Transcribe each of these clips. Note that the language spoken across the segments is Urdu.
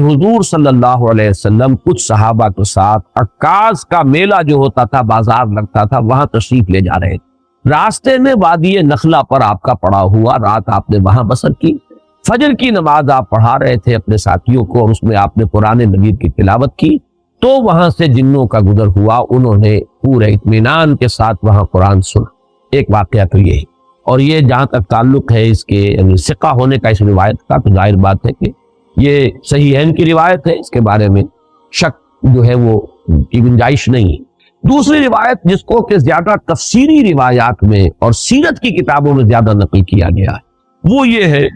حضور صلی اللہ علیہ وسلم کچھ صحابہ کے ساتھ عکاظ کا میلہ جو ہوتا تھا، بازار لگتا تھا، وہاں تشریف لے جا رہے تھے۔ راستے میں وادی نخلا پر آپ کا پڑا ہوا، رات آپ نے وہاں بسر کی۔ فجر کی نماز آپ پڑھا رہے تھے اپنے ساتھیوں کو، اور اس میں آپ نے قرآن مجید کی تلاوت کی، تو وہاں سے جنوں کا گزر ہوا، انہوں نے پورے اطمینان کے ساتھ وہاں قرآن سنا۔ ایک واقعہ تو یہ ہے، اور یہ جہاں تک تعلق ہے اس کے ثقہ ہونے کا اس روایت کا، تو ظاہر بات ہے کہ یہ صحیحین کی روایت ہے، اس کے بارے میں شک جو ہے وہ کی گنجائش نہیں ہے۔ دوسری روایت جس کو کہ زیادہ تفسیری روایات میں اور سیرت کی کتابوں میں زیادہ نقل کیا گیا ہے، وہ یہ ہے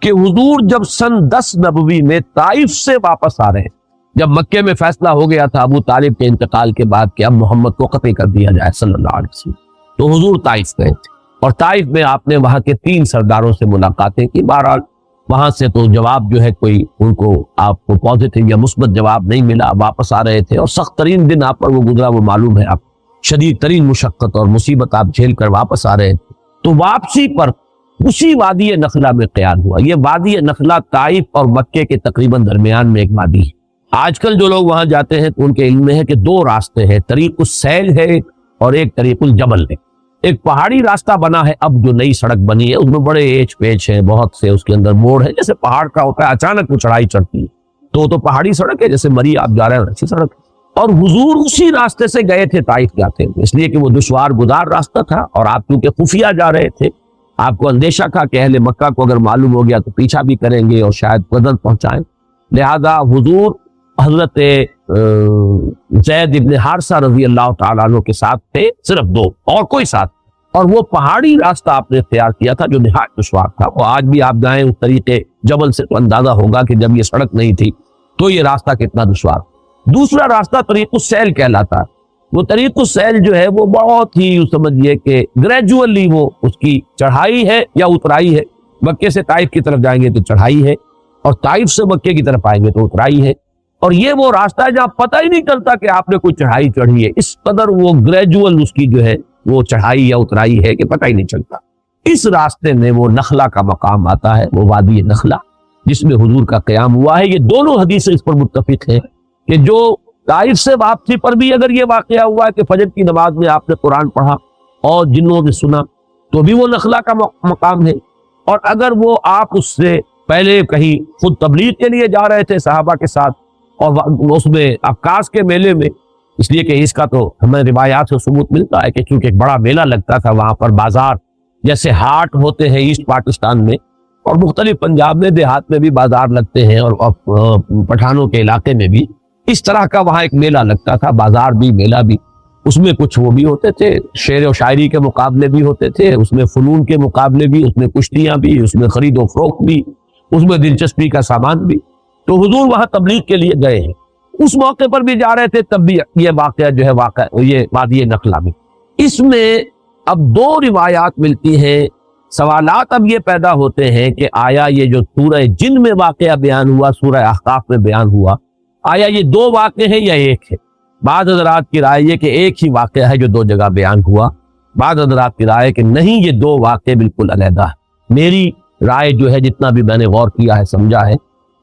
کہ حضور جب سن 10 نبوی میں طائف سے واپس آ رہے ہیں، جب مکے میں فیصلہ ہو گیا تھا ابو طالب کے انتقال کے بعد کہ اب محمد کو قتل کر دیا جائے صلی اللہ علیہ وسلم، تو حضور طائف گئے تھے، اور طائف میں آپ نے وہاں کے 3 سرداروں سے ملاقاتیں کی۔ بہرحال وہاں سے تو جواب جو ہے کوئی ان کو آپ کو پازیٹیو یا مثبت جواب نہیں ملا، واپس آ رہے تھے، اور سخت ترین دن آپ پر وہ گزرا، وہ معلوم ہے آپ، شدید ترین مشقت اور مصیبت آپ جھیل کر واپس آ رہے تھے۔ تو واپسی پر اسی وادی نخلا میں قیام ہوا۔ یہ وادی نخلا طائف اور مکے کے تقریباً درمیان میں ایک وادی ہے۔ آج کل جو لوگ وہاں جاتے ہیں تو ان کے علم میں ہے کہ 2 راستے ہیں، طریق السیل ہے اور ایک طریق الجبل ہے۔ ایک پہاڑی راستہ بنا ہے، اب جو نئی سڑک بنی ہے اس میں بڑے ایچ پیچ ہیں، بہت سے اس کے اندر موڑ ہے، جیسے پہاڑ کا ہوتا ہے، اچانک وہ چڑھائی چڑھتی ہے، تو پہاڑی سڑک ہے، جیسے مری آپ جا رہے ہیں اچھی سڑک ہے۔ اور حضور اسی راستے سے گئے تھے طائف جاتے ہیں، اس لیے کہ وہ دشوار گزار راستہ تھا، اور آپ کیونکہ خفیہ جا رہے تھے، آپ کو اندیشہ تھا کہ اہل مکہ کو اگر معلوم ہو گیا تو پیچھا بھی کریں گے اور شاید قدر پہنچائیں، لہذا حضور حضرت زید ابن حارثہ رضی اللہ تعالیٰ عنہ کے ساتھ تھے، صرف 2 اور کوئی ساتھ، اور وہ پہاڑی راستہ آپ نے اختیار کیا تھا جو نہایت دشوار تھا۔ وہ آج بھی آپ جائیں اس طریقے جبل سے تو اندازہ ہوگا کہ جب یہ سڑک نہیں تھی تو یہ راستہ کتنا دشوار۔ دوسرا راستہ طریق السیل کہلاتا ہے۔ وہ طریق السیل جو ہے وہ بہت ہی سمجھیے کہ گریجولی وہ اس کی چڑھائی ہے یا اترائی ہے۔ مکے سے طائف کی طرف جائیں گے تو چڑھائی ہے، اور طائف سے مکے کی طرف آئیں گے تو اترائی ہے، اور یہ وہ راستہ ہے جہاں پتہ ہی نہیں چلتا کہ آپ نے کوئی چڑھائی چڑھی ہے، اس قدر وہ گریجول اس کی جو ہے وہ چڑھائی یا اترائی ہے کہ پتہ ہی نہیں چلتا۔ اس راستے میں وہ نخلا کا مقام آتا ہے، وہ وادی نخلا جس میں حضور کا قیام ہوا ہے۔ یہ دونوں حدیثیں اس پر متفق ہیں کہ جو طائف سے واپسی پر بھی اگر یہ واقعہ ہوا ہے کہ فجر کی نماز میں آپ نے قرآن پڑھا اور جنوں نے سنا، تو بھی وہ نخلا کا مقام ہے، اور اگر وہ آپ اس سے پہلے کہیں خود تبلیغ کے لیے جا رہے تھے صحابہ کے ساتھ، اور اس میں عکاظ کے میلے میں، اس لیے کہ اس کا تو ہمیں روایات سے ثبوت ملتا ہے کہ چونکہ ایک بڑا میلہ لگتا تھا وہاں پر، بازار جیسے ہاٹ ہوتے ہیں ایسٹ پاکستان میں، اور مختلف پنجاب میں دیہات میں بھی بازار لگتے ہیں، اور پٹھانوں کے علاقے میں بھی اس طرح کا وہاں ایک میلہ لگتا تھا، بازار بھی میلہ بھی۔ اس میں کچھ وہ بھی ہوتے تھے، شعر و شاعری کے مقابلے بھی ہوتے تھے، اس میں فنون کے مقابلے بھی، اس میں کشتیاں بھی، اس میں خرید و فروخت بھی، اس میں دلچسپی کا سامان بھی۔ تو حضور وہاں تبلیغ کے لیے گئے ہیں، اس موقع پر بھی جا رہے تھے، تب بھی یہ واقعہ جو ہے یہ وادی نخلا میں۔ اس میں اب 2 روایات ملتی ہیں۔ سوالات اب یہ پیدا ہوتے ہیں کہ آیا یہ جو سورہ جن میں واقعہ بیان ہوا، سورہ احقاف میں بیان ہوا، آیا یہ 2 واقعے ہیں یا ایک ہے؟ بعض حضرات کی رائے یہ کہ ایک ہی واقعہ ہے جو 2 جگہ بیان ہوا، بعض حضرات کی رائے کہ نہیں، یہ 2 واقعے بالکل علیحدہ ہے۔ میری رائے جو ہے، جتنا بھی میں نے غور کیا ہے، سمجھا ہے،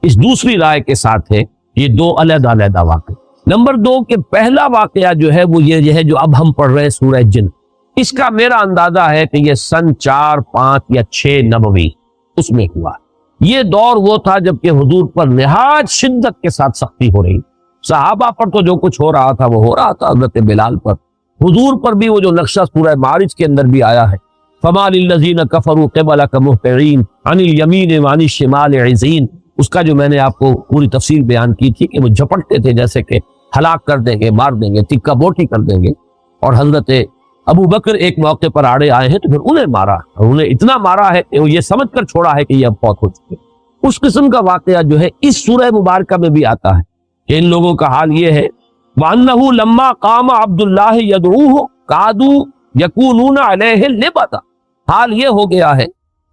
اس دوسری رائے کے ساتھ ہے، یہ 2 علیحدہ علیحدہ واقعے۔ نمبر 2 کہ پہلا واقعہ جو ہے وہ یہ ہے جو اب ہم پڑھ رہے ہیں سورہ جن، اس کا میرا اندازہ ہے کہ یہ سن 4، 5 یا 6 نبوی اس میں ہوا۔ یہ دور وہ تھا جب کہ حضور پر نہایت شدت کے ساتھ سختی ہو رہی، صحابہ پر تو جو کچھ ہو رہا تھا وہ ہو رہا تھا، حضرت بلال پر، حضور پر بھی وہ جو نقشہ سورہ معارج کے اندر بھی آیا ہے، فَمَا لِلَّذِينَ كَفَرُوا قِبَلَكَ مُهْطِعِينَ عَنِ الْيَمِينِ وَعَنِ الشِّمَالِ عِزِينَ، اس کا جو میں نے آپ کو پوری تفصیل بیان کی تھی کہ وہ جھپٹتے تھے جیسے کہ ہلاک کر دیں گے، مار دیں گے، تکہ بوٹی کر دیں گے، اور حضرت ابو بکر ایک موقع پر آڑے آئے ہیں تو پھر انہیں مارا، اور انہیں اتنا مارا ہے کہ وہ یہ سمجھ کر چھوڑا ہے کہ یہ اب فوت ہو چکے۔ اس قسم کا واقعہ جو ہے اس سورہ مبارکہ میں بھی آتا ہے کہ ان لوگوں کا حال یہ ہے، وَأَنَّهُ لَمَّا قَامَ عَبْدُ اللَّهِ يَدْعُوهُ كَادُوا يَكُونُونَ عَلَيْهِ لِبَتًا، حال یہ ہو گیا ہے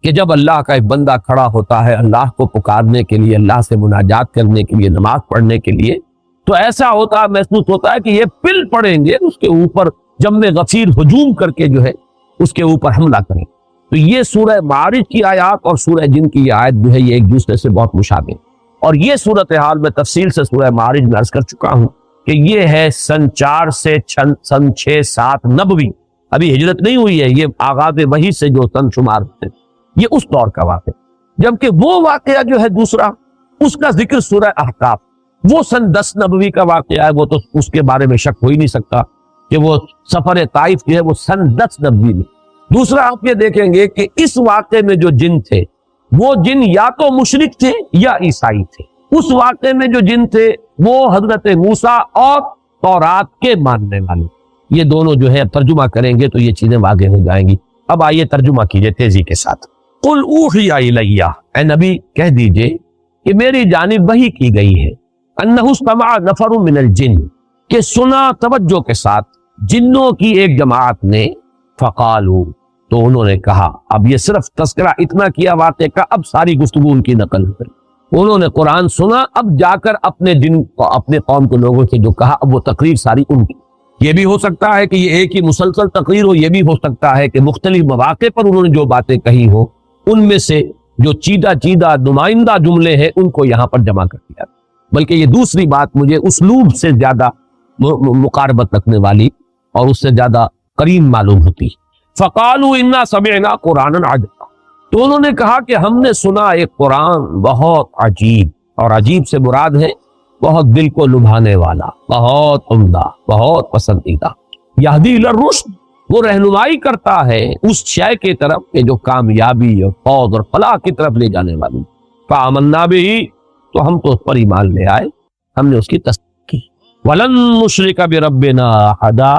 کہ جب اللہ کا ایک بندہ کھڑا ہوتا ہے اللہ کو پکارنے کے لیے، اللہ سے مناجات کرنے کے لیے، نماز پڑھنے کے لیے، تو ایسا ہوتا ہے، محسوس ہوتا ہے کہ یہ پل پڑیں گے اس کے اوپر، جم غفیر ہجوم کر کے جو ہے اس کے اوپر حملہ کریں۔ تو یہ سورہ معارج کی آیات اور سورہ جن کی آیت جو ہے یہ ایک دوسرے سے بہت مشابہ، اور یہ صورتحال میں تفصیل سے سورہ معارج میں عرض کر چکا ہوں کہ یہ ہے سن 4 سے سن 6-7 نبوی، ابھی ہجرت نہیں ہوئی ہے، یہ آغاز وحی سے جو سن شمار ہوتے ہیں یہ اس دور کا واقعہ، جبکہ وہ واقعہ جو ہے دوسرا اس کا ذکر سورہ احقاف، وہ سن 10 نبوی کا واقعہ ہے، وہ تو اس کے بارے میں شک ہو ہی نہیں سکتا کہ وہ سفر طائف جو ہے وہ سن 10 نبوی میں۔ دوسرا آپ یہ دیکھیں گے کہ اس واقعے میں جو جن تھے وہ جن یا تو مشرک تھے یا عیسائی تھے، اس واقعے میں جو جن تھے وہ حضرت موسیٰ اور تورات کے ماننے والے، یہ دونوں جو ہے ترجمہ کریں گے تو یہ چیزیں واضح ہو جائیں گی۔ اب آئیے ترجمہ کیجئے تیزی کے ساتھ۔ قل اوحی الی، اے نبی کہہ دیجئے کہ میری جانب وحی کی گئی ہے، انہ استمع نفر من الجن، کہ سنا توجہ کے ساتھ جنوں کی ایک جماعت نے، فقالو، تو انہوں نے کہا، اب یہ صرف تذکرہ اتنا کیا واقعے کا، اب ساری گفتگو ان کی نقل ہے۔ انہوں نے قرآن سنا، اب جا کر اپنے دن کو، اپنے قوم کے لوگوں سے جو کہا، اب وہ تقریر ساری ان کی۔ یہ بھی ہو سکتا ہے کہ یہ ایک ہی مسلسل تقریر ہو، یہ بھی ہو سکتا ہے کہ مختلف مواقع پر انہوں نے جو باتیں کہی ہو ان میں سے جو چیدہ نمائندہ جملے ہیں ان کو یہاں پر جمع کر دیا۔ بلکہ یہ دوسری بات مجھے اسلوب سے زیادہ مقاربت رکھنے والی اور اس سے زیادہ قریب معلوم ہوتی۔ فقالوا انا سمعنا قرانا عجبا، تو انہوں نے کہا کہ ہم نے سنا ایک قرآن بہت عجیب، اور عجیب سے مراد ہے بہت دل کو لبھانے والا، بہت عمدہ، بہت پسندیدہ۔ یہدی الی الرشد، وہ رہنمائی کرتا ہے اس شے کی طرف کہ جو کامیابی اور فوز اور فلاح کی طرف لے جانے والی۔ فآمنا بہ، تو ہم تو اس پر ایمان لے آئے، ہم نے اس کی تصدیق کی۔ ولن نشرک بربنا احدا،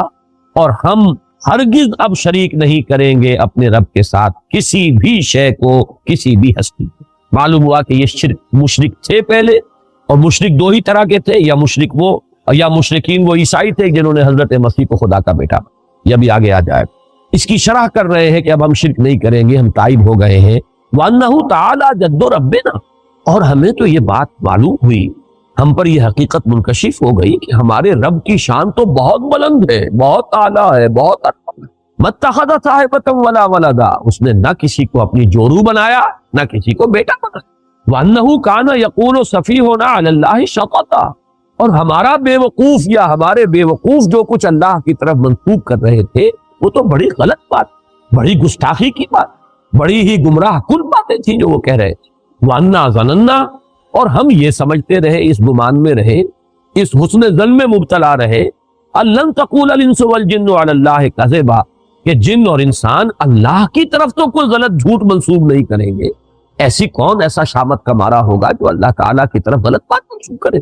اور ہم ہرگز اب شریک نہیں کریں گے اپنے رب کے ساتھ کسی بھی شے کو، کسی بھی ہستی کو۔ معلوم ہوا کہ یہ شرک مشرک تھے پہلے، اور مشرک دو ہی طرح کے تھے، یا مشرک وہ، یا مشرکین وہ عیسائی تھے جنہوں نے حضرت مسیح کو خدا کا بیٹا، یہ بھی آگے آ جائے۔ اس کی شرح کر رہے ہیں کہ اب ہم شرک نہیں کریں گے، ہم تائب ہو گئے ہیں۔ وَأَنَّهُ تَعَالَى جَدُّ رَبِّنَا، اور ہمیں تو یہ بات معلوم ہوئی، ہم پر یہ حقیقت منکشف ہو گئی کہ ہمارے رب کی شان تو بہت بلند ہے، بہت اعلیٰ ہے، بہت اعلیٰ ہے۔ مَتَّخَذَ صَاحِبَةً وَلَا وَلَدًا، اس نے نہ کسی کو اپنی جورو بنایا نہ کسی کو بیٹا بنایا۔ وَأَنَّهُ كَانَ يَقُولُ سَفِيهُنَا عَلَى اللَّهِ شَطَطًا، اور ہمارا بے وقوف یا ہمارے بے وقوف جو کچھ اللہ کی طرف منسوب کر رہے تھے وہ تو بڑی غلط بات، بڑی گستاخی کی بات، بڑی ہی گمراہ کن باتیں تھیں جو وہ کہہ رہے تھے۔ وَأَنَّا ظَنَنَّا، اور ہم یہ سمجھتے رہے، اس گمان میں رہے، اس حسن ظن میں مبتلا رہے، أَلَّن تَقُولَ الْإِنسُ وَالْجِنُّ عَلَى اللَّهِ كَذِبًا، کہ جن اور انسان اللہ کی طرف تو کوئی غلط جھوٹ منسوب نہیں کریں گے۔ ایسی کون ایسا شامت کا مارا ہوگا جو اللہ تعالیٰ کی طرف غلط بات منسوب کرے؟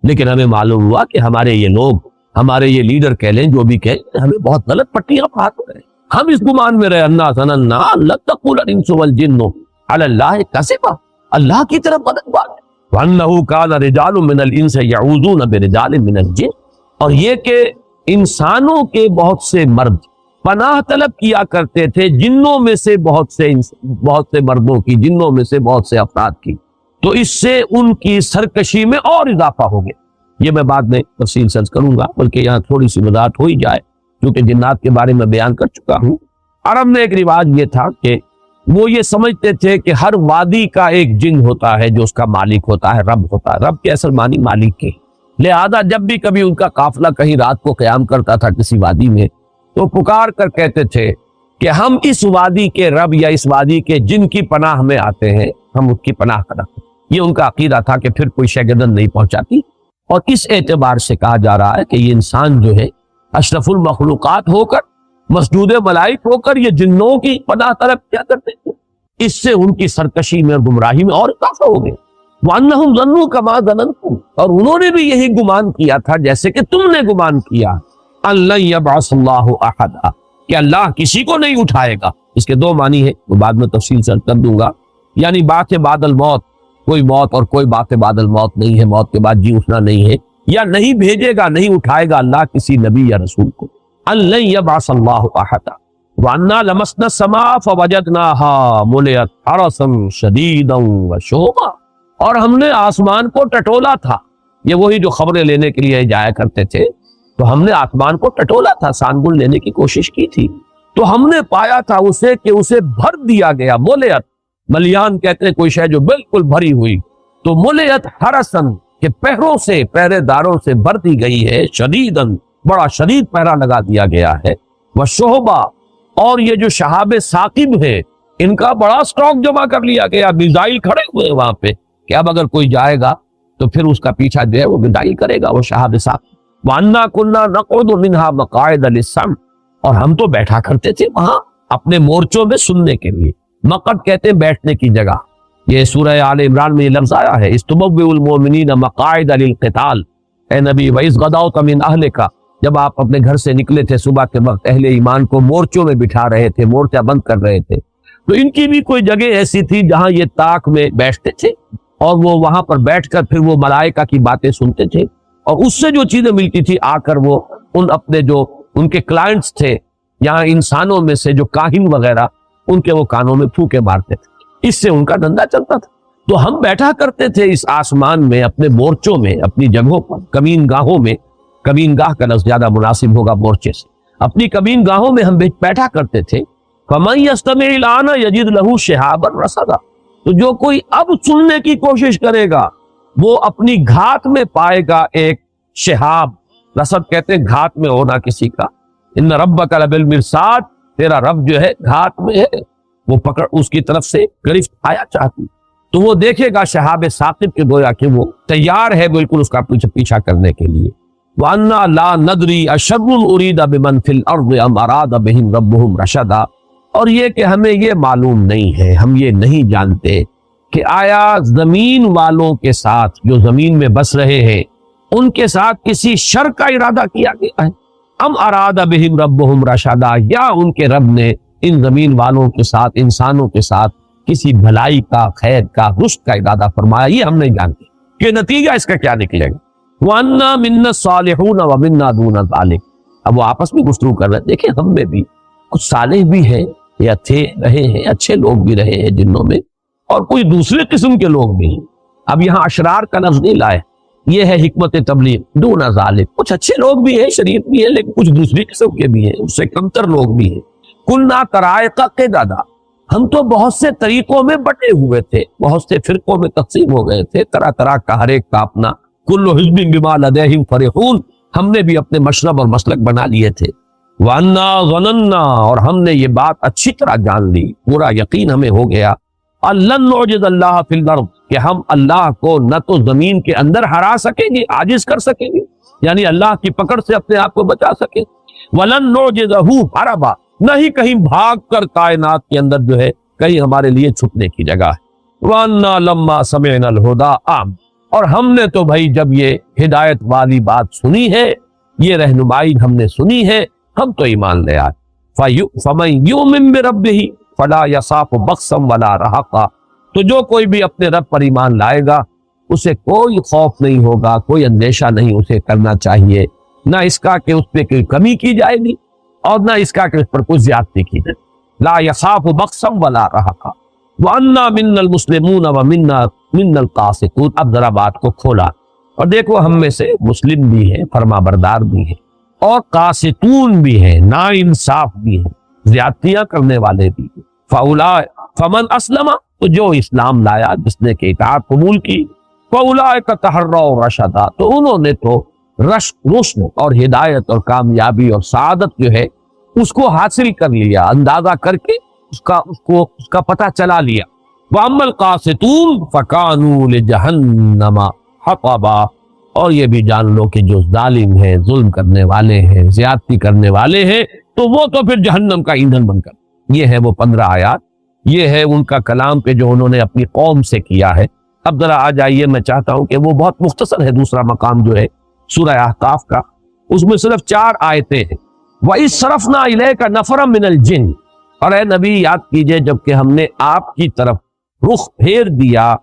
لیکن ہمیں معلوم ہوا کہ ہمارے یہ لوگ، ہمارے یہ لیڈر کہہ لیں، جو بھی کہیں، ہمیں بہت غلط پٹیاں پڑھاتے رہے۔ ہم اس گمان میں رہے، انا ظننا لن تقول الانس والجن علی اللہ کذبا، اللہ کی طرف غلط بات ہے۔ وانه كان رجال من الانس يعوذون برجال من الجن، اور یہ کہ انسانوں کے بہت سے مرد پناہ طلب کیا کرتے تھے جنوں میں سے بہت سے مردوں کی، جنوں میں سے بہت سے افراد کی، تو اس سے ان کی سرکشی میں اور اضافہ ہو گیا۔ یہ میں بعد میں تفصیل سے کروں گا، بلکہ یہاں تھوڑی سی وضاحت ہو ہی جائے کیونکہ جنات کے بارے میں بیان کر چکا ہوں۔ عرب میں ایک رواج یہ تھا کہ وہ یہ سمجھتے تھے کہ ہر وادی کا ایک جن ہوتا ہے جو اس کا مالک ہوتا ہے، رب ہوتا ہے۔ رب کے اصل معنی مالک کے، لہذا جب بھی کبھی ان کا قافلہ کہیں رات کو قیام کرتا تھا کسی وادی میں تو پکار کر کہتے تھے کہ ہم اس وادی کے رب یا اس وادی کے جن کی پناہ میں آتے ہیں، ہم اس کی پناہ کا رکھتے ہیں۔ یہ ان کا عقیدہ تھا کہ پھر کوئی شگردن نہیں پہنچاتی، اور اس اعتبار سے کہا جا رہا ہے کہ یہ انسان جو ہے اشرف المخلوقات ہو کر، مسجود ملائک ہو کر، یہ جنوں کی پناہ طلب کیا کرتے تھے، اس سے ان کی سرکشی میں اور گمراہی میں اور اضافہ ہو گیا۔ وَأَنَّهُمْ ظَنُّوا كَمَا ظَنَنتُمْ، اور انہوں نے بھی یہی گمان کیا تھا جیسے کہ تم نے گمان کیا، أَن لَن يَبْعَثَ اللَّهُ أَحَدًا، کہ اللہ کسی کو نہیں اٹھائے گا۔ اس کے دو معنی ہے، وہ بعد میں تفصیل سے کر دوں گا، یعنی بات بعد الموت، کوئی موت اور کوئی بات بعد الموت نہیں ہے، موت کے بعد جی اٹھنا نہیں ہے، یا نہیں بھیجے گا، نہیں اٹھائے گا اللہ کسی نبی یا رسول کو۔ أَن لَن يَبْعَثَ اللَّهُ أَحَدًا وَأَنَّا لَمَسْنَا السَّمَاءَ فَوَجَدْنَاهَا مُلِئَتْ حَرَسًا شَدِيدًا وَشُهُبًا، اور ہم نے آسمان کو ٹٹولا تھا۔ یہ وہی جو خبریں لینے کے لیے جایا کرتے تھے، تو ہم نے آسمان کو ٹٹولا تھا، سانگل لینے کی کوشش کی تھی، تو ہم نے پایا تھا اسے کہ اسے بھر دیا گیا۔ ملیت، ملیان کہتے ہیں کوئی شے جو بالکل بھری ہوئی، تو ملیت حرسن کہ پہروں سے پہرے داروں سے بھرتی گئی ہے، شدیدن بڑا شدید پہرا لگا دیا گیا ہے، وہ شہبہ اور یہ جو شہاب ثاقب ہے ان کا بڑا سٹاک جمع کر لیا گیا، میزائل کھڑے ہوئے وہاں پہ کہ اب اگر کوئی جائے گا تو پھر اس کا پیچھا جو ہے وہ میزائل کرے گا وہ شہاب ثاقب۔ وَأَنَّا كُنَّا نَقْعُدُ مِنْهَا مَقَاعِدَ لِلسَّمْعِ اور ہم تو بیٹھا کرتے تھے وہاں اپنے مورچوں میں سننے کے لیے۔ مقعد کہتے ہیں بیٹھنے کی جگہ، یہ سورہ آل عمران میں یہ لفظ آیا ہے، اِسْتُبَوِّئُ الْمُؤْمِنِينَ مَقَاعِدَ لِلْقِتَالِ، اے نبی وَإِذْ غَدَوْتَ مِنْ أَهْلِكَ جب آپ اپنے گھر سے نکلے تھے صبح کے وقت اہل ایمان کو مورچوں میں بٹھا رہے تھے، مورچہ بند کر رہے تھے، تو ان کی بھی کوئی جگہ ایسی تھی جہاں یہ طاق میں بیٹھتے تھے اور وہ وہاں پر بیٹھ کر پھر وہ ملائکہ کی باتیں سنتے تھے، اور اس سے جو چیزیں ملتی تھی آ کر وہ ان اپنے جو ان کے کلائنٹس تھے یہاں انسانوں میں سے جو کاہن وغیرہ ان کے وہ کانوں میں پھونکے مارتے تھے، اس سے ان کا دھندا چلتا تھا۔ تو ہم بیٹھا کرتے تھے اس آسمان میں اپنے مورچوں میں، اپنی جگہوں پر، کمین گاہوں میں، کمین گاہ کا لفظ زیادہ مناسب ہوگا مورچے سے، اپنی کمین گاہوں میں ہم بیٹھا کرتے تھے۔ فَمَن يَسْتَمِعِ الْآنَ يَجِدْ لَهُ شِهَابًا رَصَدًا تو جو کوئی اب سننے کی کوشش کرے گا وہ اپنی گھات میں پائے گا ایک شہاب، رصد کہتے ہیں گھات میں ہونا کسی کا، ان ربک لبالمرصاد تیرا رب جو ہے گھات میں ہے، وہ پکڑ اس کی طرف سے گرفت آیا چاہتی تو وہ دیکھے گا شہاب ثاقب کے گویا کہ وہ تیار ہے بالکل اس کا پیچھا کرنے کے لیے۔ وَأَنَّا لَا نَدْرِي أَشَرٌّ أُرِيدَ بِمَنْ فِي الْأَرْضِ أَمْ أَرَادَ بِهِمْ رَبُّهُمْ رَشَدًا اور یہ کہ ہمیں یہ معلوم نہیں ہے، ہم یہ نہیں جانتے کہ آیا زمین والوں کے ساتھ جو زمین میں بس رہے ہیں ان کے ساتھ کسی شر کا ارادہ کیا گیا ہے، ام اراد بہم ربہم رشدا یا ان کے رب نے ان زمین والوں کے ساتھ انسانوں کے ساتھ کسی بھلائی کا، خیر کا، رشد کا ارادہ فرمایا، یہ ہم نہیں جانتے کہ نتیجہ اس کا کیا نکلے گا۔ وَأَنَّا مِنَّا الصَّالِحُونَ وَمِنَّا دُونَ ذَلِكَ اب وہ آپس میں گفتگو کر رہے ہیں، دیکھیں ہم میں بھی کچھ صالح بھی ہیں یا تھے رہے ہیں، اچھے لوگ بھی رہے ہیں جنوں میں، اور کوئی دوسرے قسم کے لوگ بھی ہیں۔ اب یہاں اشرار کا لفظ نہیں لائے، یہ ہے حکمت تبلیغ، دون ذالک کچھ اچھے لوگ بھی ہیں، شریف بھی ہیں، لیکن کچھ دوسری قسم کے بھی ہیں، اس سے کمتر لوگ بھی ہیں۔ کلنا طرائق قددا ہم تو بہت سے طریقوں میں بٹے ہوئے تھے، بہت سے فرقوں میں تقسیم ہو گئے تھے، طرح طرح کا ہر ایک کا اپنا، کل حزب بما لدیہم فرحون ہم نے بھی اپنے مشرب اور مسلک بنا لیے تھے۔ وَأَنَّا ظَنَنَّا اور ہم نے یہ بات اچھی طرح جان لی، پورا یقین ہمیں ہو گیا، أَلَّن نُعْجِزَ اللَّهَ فِي الْأَرْضِ کہ ہم اللہ کو نہ تو زمین کے اندر ہرا سکیں گے، عاجز کر سکیں گے، یعنی اللہ کی پکڑ سے اپنے آپ کو بچا سکیں، وَلَن نُعْجِزَهُ هَرَبًا نہ ہی کہیں بھاگ کر کائنات کے اندر جو ہے کہیں ہمارے لیے چھپنے کی جگہ ہے۔ وَأَنَّا لَمَّا سَمِعْنَا الْهُدَىٰ اور ہم نے تو بھائی جب یہ ہدایت والی بات سنی ہے، یہ رہنمائی ہم نے سنی ہے، ہم تو ایمان لے آئے۔ فَمَن يُؤْمِن بِرَبِّهِ فَلَا يَخَافُ بَخْسًا وَلَا رَهَقًا تو جو کوئی بھی اپنے رب پر ایمان لائے گا اسے کوئی خوف نہیں ہوگا، کوئی اندیشہ نہیں اسے کرنا چاہیے، نہ اس کا کہ اس پہ کوئی کمی کی جائے گی اور نہ اس کا کہ اس پر کوئی زیادتی کی جائے، لا يَخَافُ بَخْسًا وَلَا رَهَقًا وَأَنَّا مِنَّا الْمُسْلِمُونَ وَمِنَّا الْقَاسِطُونَ اب ذرا بات کو کھولا اور دیکھو ہم میں سے مسلم بھی ہیں، فرما بردار بھی ہیں، اور قاسطون بھی ہیں، نا انصاف بھی ہیں، زیادتیاں کرنے والے بھی ہیں۔ فمن اسلم تو جو اسلام لایا، جس نے کہ اطاعت قبول کی، فاولئک تحروا رشدا تو انہوں نے تو رشد اور ہدایت اور کامیابی اور سعادت جو ہے اس کو حاصل کر لیا، اندازہ کر کے اس کا پتہ چلا لیا۔ واما القاسطون فکانوا لجہنم حطبا اور یہ بھی جان لو کہ جو ظالم ہیں، ظلم کرنے والے ہیں، زیادتی کرنے والے ہیں، تو وہ تو پھر جہنم کا ایندھن بن کر۔ یہ ہے وہ 15 آیات، یہ ہے ان کا کلام کہ جو انہوں نے اپنی قوم سے کیا ہے۔ اب ذرا آ جائیے، میں چاہتا ہوں کہ وہ بہت مختصر ہے، دوسرا مقام جو ہے سورہ احقاف کا، اس میں صرف 4 آیتیں ہیں۔ وَإِذْ صَرَفْنَا إِلَيْكَ نَفَرًا مِنَ الْجِنِّ اور اے نبی یاد کیجئے جب کہ ہم نے آپ کی طرف رخ پھیر دیا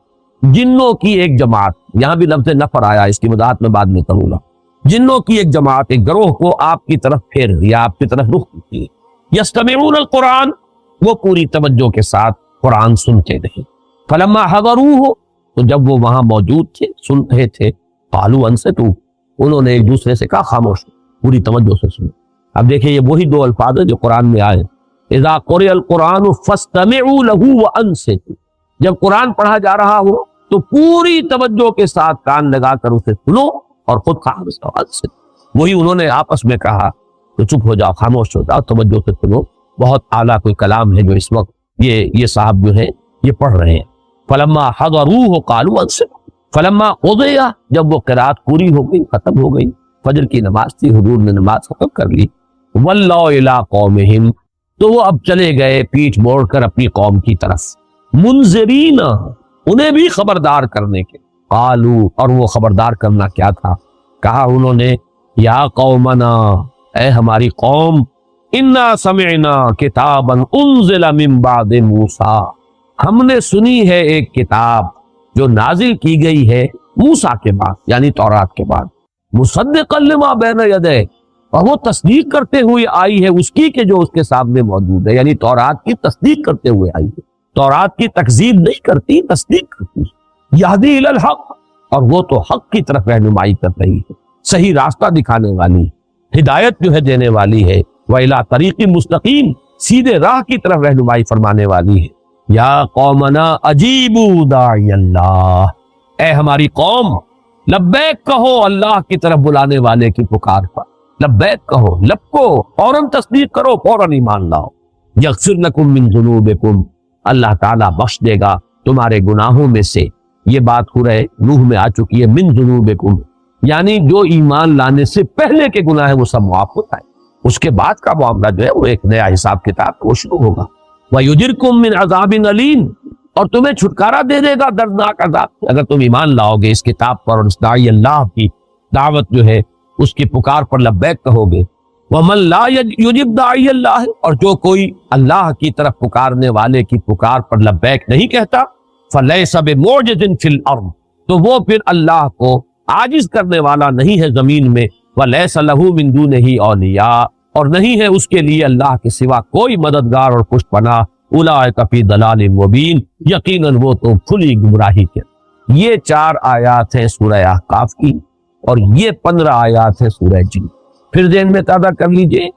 جنوں کی ایک جماعت، یہاں بھی لفظ نفر آیا، اس کی وضاحت میں بعد میں کروں گا، جنوں کی ایک جماعت، ایک گروہ کو آپ کی طرف پھیر دیا، آپ کی طرف رخ کی۔ یستمعون القرآن وہ پوری توجہ کے ساتھ قرآن سنتے رہے۔ فلما حضروہ تو جب وہ وہاں موجود تھے، سن رہے تھے، قالوا انصتوا انہوں نے ایک دوسرے سے کہا خاموش، پوری توجہ سے سنو۔ اب دیکھیں یہ وہی 2 الفاظ ہیں جو قرآن میں آئے، اذا قرئ القرآن فاستمعوا له وانصتوا جب قرآن پڑھا جا رہا ہو تو پوری توجہ کے ساتھ کان لگا کر اسے سنو اور خود خاموش آواز سے. وہی انہوں نے آپس میں کہا تو چپ ہو جاؤ، خاموش ہو جاؤ، توجہ سے سنو. بہت اعلیٰ کوئی کلام ہے جو اس وقت یہ صاحب جو ہے یہ پڑھ رہے ہیں. فلما حضروہ قالوا انصتوا، فلما قضی، جب وہ قرات پوری ہو گئی، ختم ہو گئی، فجر کی نماز تھی، حضور نے نماز ختم کر لی. ولوا الی قومہم، تو وہ اب چلے گئے پیٹھ موڑ کر اپنی قوم کی طرف. منذرین، انہیں بھی خبردار کرنے کے. قالوا، اور وہ خبردار کرنا کیا تھا؟ کہا انہوں نے یا قومنا، اے ہماری قوم، انا سمعنا کتابا انزل من بعد موسیٰ، ہم نے سنی ہے ایک کتاب جو نازل کی گئی ہے موسیٰ کے بعد، یعنی تورات کے بعد. مصدقا لما بین یدیہ، اور وہ تصدیق کرتے ہوئے آئی ہے اس کی کہ جو اس کے سامنے موجود ہے، یعنی تورات کی تصدیق کرتے ہوئے آئی ہے. تورات کی تکذیب نہیں کرتی، تصدیق کرتی. یہدی الی الحق، اور وہ تو حق کی طرف رہنمائی کر رہی ہے، صحیح راستہ دکھانے والی ہے، ہدایت جو ہے دینے والی ہے. وَإِلَىٰ طَرِيقٍ مُسْتَقِيمٍ، سیدھے راہ کی طرف رہنمائی فرمانے والی ہے. یا قومنا اجیبوا داعی اللہ، اے ہماری قوم لبیک کہو اللہ کی طرف بلانے والے کی پکار پر. لبیک کہو، لب کو فوراً تصدیق کرو، فوراً ایمان لاؤ. یغفر لکم من ذنوبکم، اللہ تعالیٰ بخش دے گا تمہارے گناہوں میں سے. یہ بات سورہ نوح میں آ چکی ہے. من ذنوبکم یعنی جو ایمان لانے سے پہلے کے گناہ ہیں وہ سب معاف ہوتا ہے، اس کے بعد کا معاملہ جو ہے وہ ایک نیا حساب کتاب وہ شروع ہوگا. وَيُجِرْكُم مِّنْ عَذَابٍ أَلِيمٍ، اور تمہیں چھٹکارا دے دے گا دردناک عذاب سے اگر تم ایمان لاؤ گے اس کتاب پر اور اس داعی اللہ کی دعوت جو ہے اس کی پکار پر لبیک کہو گے. وَمَن لَا يُجِبْ دَاعِيَ اللَّهِ، اور جو کوئی اللہ کی طرف پکارنے والے کی پکار پر لبیک نہیں کہتا، فَلَيْسَ بِمُعْجِزٍ فِي الْأَرْضِ، تو وہ پھر اللہ کو عاجز کرنے والا نہیں ہے زمین میں. وَلَيْسَ لَهُ مِن دُونِهِ أَوْلِيَاء، اور نہیں ہے اس کے لیے اللہ کے سوا کوئی مددگار اور پشت پناہ. اولئک فی ضلال مبین، یقیناً وہ تو کھلی گمراہی کے. یہ 4 آیات ہیں سورہ احقاف کی اور یہ 15 آیات ہیں سورہ جن. پھر ذہن میں تازہ کر لیجئے.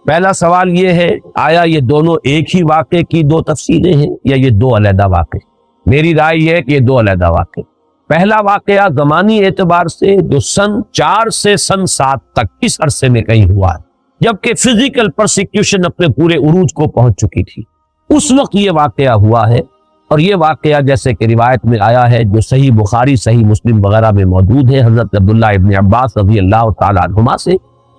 پہلا سوال یہ ہے آیا یہ دونوں ایک ہی واقعے کی 2 تفسیریں ہیں یا یہ 2 علیحدہ واقعے؟ میری رائے یہ ہے کہ یہ 2 علیحدہ واقعے. پہلا واقعہ زمانی اعتبار سے جو سن 4 سے سن 7 تک اس عرصے میں کہیں ہوا ہے، جبکہ فزیکل پرسیکیوشن اپنے پورے عروج کو پہنچ چکی تھی، اس وقت یہ واقعہ ہوا ہے. اور یہ واقعہ جیسے کہ روایت میں آیا ہے جو صحیح بخاری صحیح مسلم وغیرہ میں موجود ہے حضرت عبداللہ ابن عباس رضی اللہ تعالیٰ عنہما سے،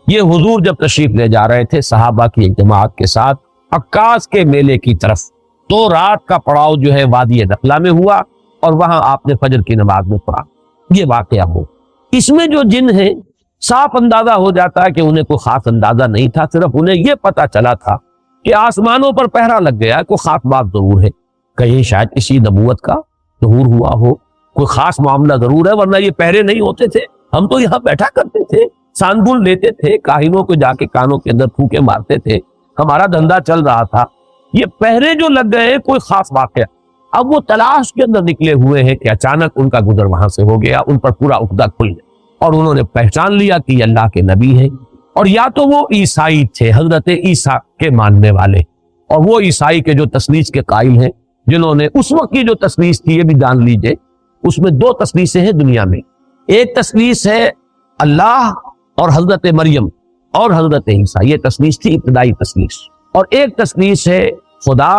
یہ حضور جب تشریف لے جا رہے تھے صحابہ کی ایک جماعت کے ساتھ عکاظ کے میلے کی طرف، تو رات کا پڑاؤ جو ہے وادی نخلا میں ہوا اور وہاں آپ نے فجر کی نماز میں پڑھا. یہ واقعہ ہو، اس میں جو جن ہیں صاف اندازہ ہو جاتا ہے کہ انہیں کوئی خاص اندازہ نہیں تھا، صرف انہیں یہ پتا چلا تھا کہ آسمانوں پر پہرا لگ گیا، کوئی خاص بات ضرور ہے، کہیں شاید کسی نبوت کا ظہور ہوا ہو، کوئی خاص معاملہ ضرور ہے، ورنہ یہ پہرے نہیں ہوتے تھے. ہم تو یہاں بیٹھا کرتے تھے، سانبل لیتے تھے، کاہنوں کو جا کے کانوں کے اندر پھونکے مارتے تھے، ہمارا دھندا چل رہا تھا. یہ پہرے جو لگ گئے کوئی خاص واقعہ. اب وہ تلاش کے اندر نکلے ہوئے ہیں کہ اچانک ان کا گزر وہاں سے ہو گیا، ان پر پورا عقدہ کھل گیا اور انہوں نے پہچان لیا کہ یہ اللہ کے نبی ہیں. اور یا تو وہ عیسائی تھے، حضرت عیسیٰ کے ماننے والے، اور وہ عیسائی کے جو تثلیث کے قائل ہیں، جنہوں نے اس وقت کی جو تثلیث تھی، یہ بھی جان لیجئے اس میں 2 تثلیثیں ہیں دنیا میں. ایک تثلیث ہے اللہ اور حضرت مریم اور حضرت عیسیٰ، یہ تثلیث تھی ابتدائی تثلیث. اور ایک تثلیث ہے خدا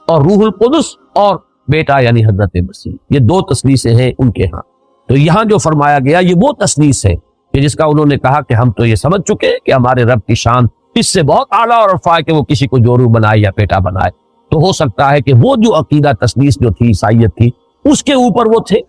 اور روح القدس اور بیٹا یعنی حضرت مسیح. یہ 2 تثلیثیں ہیں ان کے ہاں. تو یہاں جو فرمایا گیا یہ وہ تثلیث ہے کہ جس کا انہوں نے کہا کہ ہم تو یہ سمجھ چکے کہ ہمارے رب کی شان اس سے بہت اعلیٰ اور رفیع ہے کہ وہ کسی کو جورو بنائے یا بیٹا بنائے. تو ہو سکتا ہے کہ وہ جو عقیدہ تثلیث جو تھی عیسائیت تھی اس کے اوپر وہ تھے،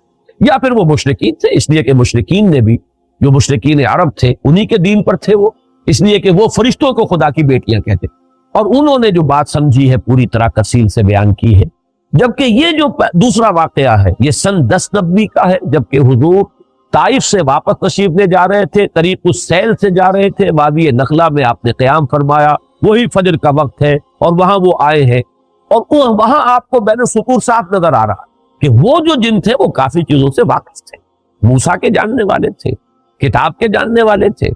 یا پھر وہ مشرکین تھے، اس لیے کہ مشرکین نے بھی جو مشرکین عرب تھے انہی کے دین پر تھے وہ، اس لیے کہ وہ فرشتوں کو خدا کی بیٹیاں کہتے، اور انہوں نے جو بات سمجھی ہے پوری طرح تفصیل سے بیان کی ہے. جبکہ یہ جو دوسرا واقعہ ہے یہ سن 10 نبوی کا ہے، جبکہ حضور طائف سے واپس تشریف لے جا رہے تھے، طریق السیل سے جا رہے تھے، وادی نخلا میں آپ نے قیام فرمایا، وہی فجر کا وقت ہے اور وہاں وہ آئے ہیں، اور وہاں آپ کو بین السطور صاف نظر آ رہا کہ وہ جو جن تھے وہ کافی چیزوں سے واقف تھے، موسیٰ کے جاننے والے تھے، کتاب کے جاننے والے تھے،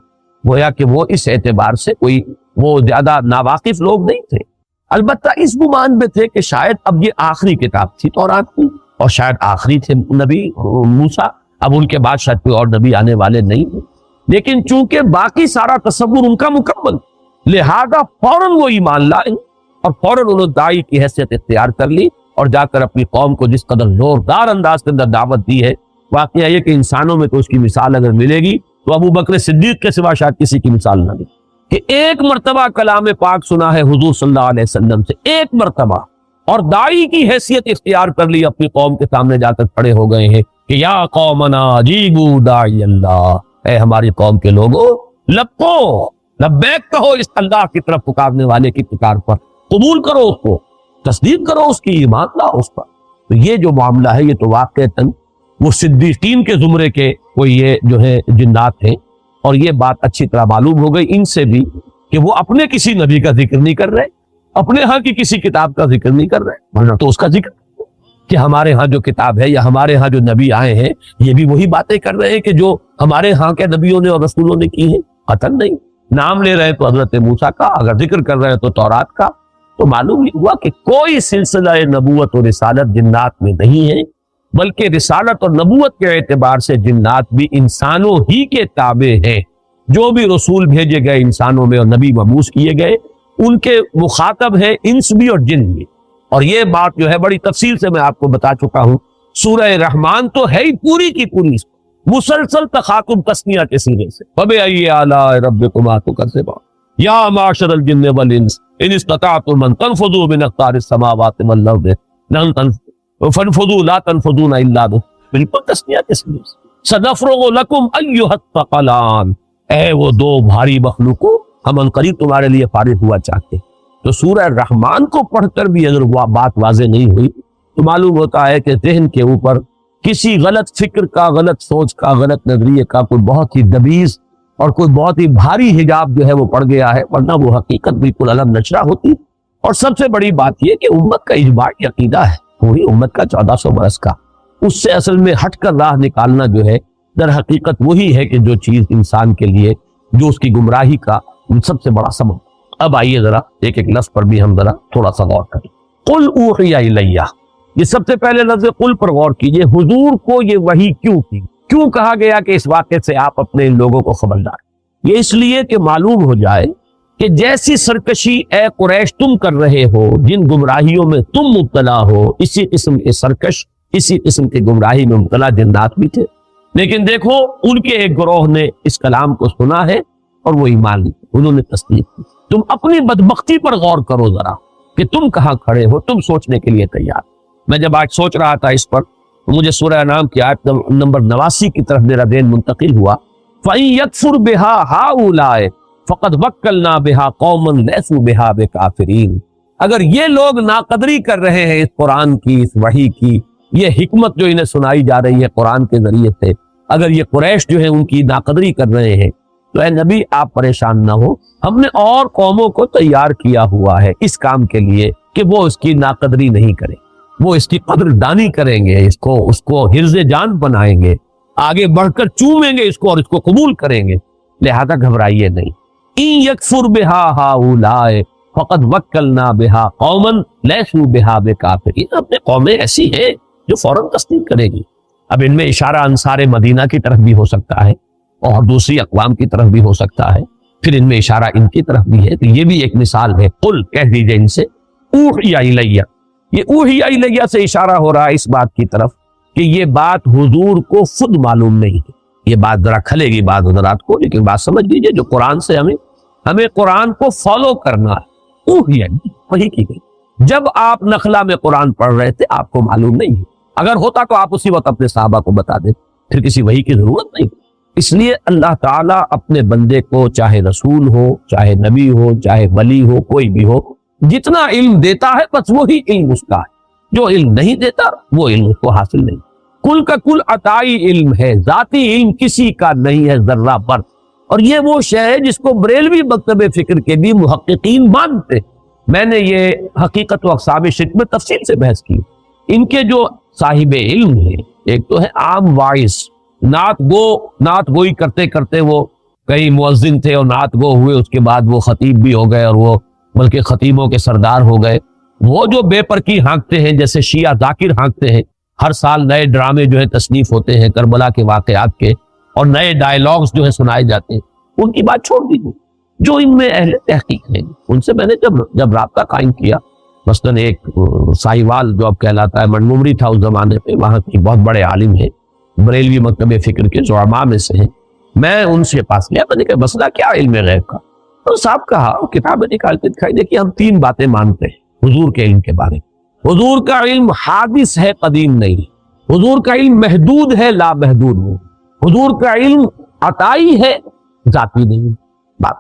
گویا کہ وہ اس اعتبار سے کوئی وہ زیادہ ناواقف لوگ نہیں تھے. البتہ اس گمان میں تھے کہ شاید اب یہ آخری کتاب تھی تورات کی، اور شاید آخری تھے نبی موسیٰ، اب ان کے بعد شاید کوئی اور نبی آنے والے نہیں ہیں، لیکن چونکہ باقی سارا تصور ان کا مکمل، لہذا فوراً وہ ایمان لائے اور فوراً انہوں نے داعی کی حیثیت اختیار کر لی اور جا کر اپنی قوم کو جس قدر زوردار انداز کے اندر دعوت دی ہے۔ واقعہ یہ کہ انسانوں میں تو اس کی مثال اگر ملے گی تو ابو بکر صدیق کے سوا شاید کسی کی مثال نہ ملے، کہ ایک مرتبہ کلام پاک سنا ہے حضور صلی اللہ علیہ وسلم سے، ایک مرتبہ، اور داعی کی حیثیت اختیار کر لی، اپنی قوم کے سامنے جا کر کھڑے ہو گئے ہیں کہ یا قومنا اجیبوا داعی اللہ، اے ہماری قوم کے لوگوں لبو لبیک کہو اس اللہ کی طرف پکارنے والے کی پکار پر، قبول کرو اس کو، تصدیق کرو اس کی، ایمان لاؤ اس پر۔ تو یہ جو معاملہ ہے یہ تو واقعتاً وہ صدیقین کے زمرے کے کوئی یہ جو ہے جنات ہیں، اور یہ بات اچھی طرح معلوم ہو گئی ان سے بھی کہ وہ اپنے کسی نبی کا ذکر نہیں کر رہے، اپنے ہاں کی کسی کتاب کا ذکر نہیں کر رہے، ورنہ تو اس کا ذکر کہ ہمارے ہاں جو کتاب ہے یا ہمارے ہاں جو نبی آئے ہیں یہ بھی وہی باتیں کر رہے ہیں کہ جو ہمارے ہاں کے نبیوں نے اور رسولوں نے کی ہیں، قطعاً نہیں۔ نام لے رہے ہیں تو حضرت موسیٰ کا، اگر ذکر کر رہے ہیں تو تورات کا، تو معلوم ہی ہوا کہ کوئی سلسلہ نبوت اور رسالت جنات میں نہیں ہے، بلکہ رسالت اور نبوت کے اعتبار سے جنات بھی انسانوں ہی کے تابع ہیں۔ جو بھی رسول بھیجے گئے انسانوں میں اور نبی مبعوث کیے گئے ان کے مخاطب ہیں انس بھی اور جن بھی، اور یہ بات جو ہے بڑی تفصیل سے میں آپ کو بتا چکا ہوں۔ سورہ رحمان تو ہے ہی پوری کی پوری مسلسل تخاطب تسنیہ کے سینے سے، فَبِأَيِّ آلَاءِ رَبِّكُمَا تُكَذِّبَانِ یا معشر الجن والانس ان استطعتم ان تنفذوا من اقطار السماوات والارض فانفذوا لا تنفذون الا بالکل تسنیہ کے سینے سے، سنفرغ لکم ایھا الثقلان، اے وہ دو بھاری مخلوقوں ہم عنقریب تمہارے لیے فارغ ہوا چاہتے۔ تو سورہ رحمان کو پڑھ کر بھی اگر وہ بات واضح نہیں ہوئی تو معلوم ہوتا ہے کہ ذہن کے اوپر کسی غلط فکر کا، غلط سوچ کا، غلط نظریے کا کوئی بہت ہی دبیز اور کوئی بہت ہی بھاری حجاب جو ہے وہ پڑ گیا ہے، ورنہ وہ حقیقت بالکل الگ نشرہ ہوتی۔ اور سب سے بڑی بات یہ کہ امت کا اجماعی عقیدہ ہے، پوری امت کا 1400 برس کا، اس سے اصل میں ہٹ کر راہ نکالنا جو ہے در حقیقت وہی ہے کہ جو چیز انسان کے لیے جو اس کی گمراہی کا سب سے بڑا سبب۔ اب آئیے ذرا ایک ایک لفظ پر بھی ہم ذرا تھوڑا سا غور کریں۔ قل اوحی الیہ، یہ سب سے پہلے لفظ قل پر غور کیجئے، حضور کو یہ وحی کیوں کی، کیوں کہا گیا کہ اس واقعے سے آپ اپنے ان لوگوں کو خبردار؟ یہ اس لیے کہ معلوم ہو جائے کہ جیسی سرکشی اے قریش تم کر رہے ہو، جن گمراہیوں میں تم مبتلا ہو، اسی قسم کے سرکش، اسی قسم کے گمراہی میں مبتلا جنات بھی تھے، لیکن دیکھو ان کے ایک گروہ نے اس کلام کو سنا ہے اور وہ ایمان لی، انہوں نے تصدیق کی۔ تم اپنی بدبختی پر غور کرو ذرا کہ تم کہاں کھڑے ہو، تم سوچنے کے لیے تیار۔ میں جب آج سوچ رہا تھا اس پر تو مجھے سورہ انعام کی آیت نمبر 89 کی طرف میرا ذہن منتقل ہوا، فَإِن يَكْفُرْ بِهَا هَؤُلَاءِ فَقَدْ وَكَّلْنَا بِهَا قَوْمًا لَيْسُوا بِهَا بِكَافِرِينَ، اگر یہ لوگ ناقدری کر رہے ہیں اس قرآن کی، اس وحی کی، یہ حکمت جو انہیں سنائی جا رہی ہے قرآن کے ذریعے سے، اگر یہ قریش جو ہے ان کی ناقدری کر رہے ہیں تو اے نبی آپ پریشان نہ ہو، ہم نے اور قوموں کو تیار کیا ہوا ہے اس کام کے لیے کہ وہ اس کی ناقدری نہیں کریں، وہ اس کی قدر دانی کریں گے، اس کو حرز جان بنائیں گے، آگے بڑھ کر چومیں گے اس کو اور اس کو قبول کریں گے، لہذا گھبرائیے نہیں۔ ان یکفر بها هؤلاء فقد وکلنا بها قوما لیسوا بها بکافرین، اپنے قومیں ایسی ہیں جو فوراً تصدیق کرے گی۔ اب ان میں اشارہ انصار مدینہ کی طرف بھی ہو سکتا ہے اور دوسری اقوام کی طرف بھی ہو سکتا ہے، پھر ان میں اشارہ ان کی طرف بھی ہے، تو یہ بھی ایک مثال ہے۔ قل کہہ دیجئے ان سے، اوحی الیہ، یہ اوحی الیہ سے اشارہ ہو رہا ہے اس بات کی طرف کہ یہ بات حضور کو خود معلوم نہیں ہے، یہ بات ذرا کھلے گی بعض حضرات کو، لیکن بات سمجھ لیجئے جو قرآن سے ہمیں قرآن کو فالو کرنا ہے، اوحی وہی کی گئی۔ جب آپ نخلا میں قرآن پڑھ رہے تھے آپ کو معلوم نہیں ہے، اگر ہوتا تو آپ اسی وقت اپنے صحابہ کو بتا دیں، پھر کسی وحی کی ضرورت نہیں۔ اس لیے اللہ تعالیٰ اپنے بندے کو چاہے رسول ہو، چاہے نبی ہو، چاہے ولی ہو، کوئی بھی ہو، جتنا علم دیتا ہے بس وہی علم اس کا ہے، جو علم نہیں دیتا وہ علم اس کو حاصل نہیں۔ کل کا کل عطائی علم ہے، ذاتی علم کسی کا نہیں ہے ذرہ بر، اور یہ وہ شے ہے جس کو بریلوی مکتب فکر کے بھی محققین مانتے۔ میں نے یہ حقیقت و اقسام شرک میں تفصیل سے بحث کی۔ ان کے جو صاحب علم ہیں، ایک تو ہے عام واعظ، نعت گوئی کرتے کرتے وہ کئی مؤذن تھے اور نعت گو ہوئے، اس کے بعد وہ خطیب بھی ہو گئے اور وہ بلکہ خطیبوں کے سردار ہو گئے۔ وہ جو بے پرکی ہانکتے ہیں جیسے شیعہ ذاکر ہانکتے ہیں، ہر سال نئے ڈرامے جو ہے تصنیف ہوتے ہیں کربلا کے واقعات کے، اور نئے ڈائیلاگز جو ہے سنائے جاتے ہیں، ان کی بات چھوڑ دیجیے۔ جو ان میں اہل تحقیق ہیں ان سے میں نے جب رابطہ قائم کیا، مثلاً ایک ساہیوال جو اب کہلاتا ہے، منمومری تھا اس زمانے پہ، وہاں کی بہت بڑے عالم ہیں، بریلوی مکتب فکر کے زعماء میں سے ہیں، میں ان سے پاس گیا، میں نے کہا مسئلہ کیا علم غیب کا؟ تو صاحب کہا، کتابیں نکال کے دکھائی، دیکھیے ہم 3 باتیں مانتے ہیں حضور کے علم کے بارے میں۔ حضور کا علم حادث ہے، قدیم نہیں۔ حضور کا علم محدود ہے، لا محدود نہیں۔ حضور کا علم عطائی ہے، ذاتی نہیں۔ بات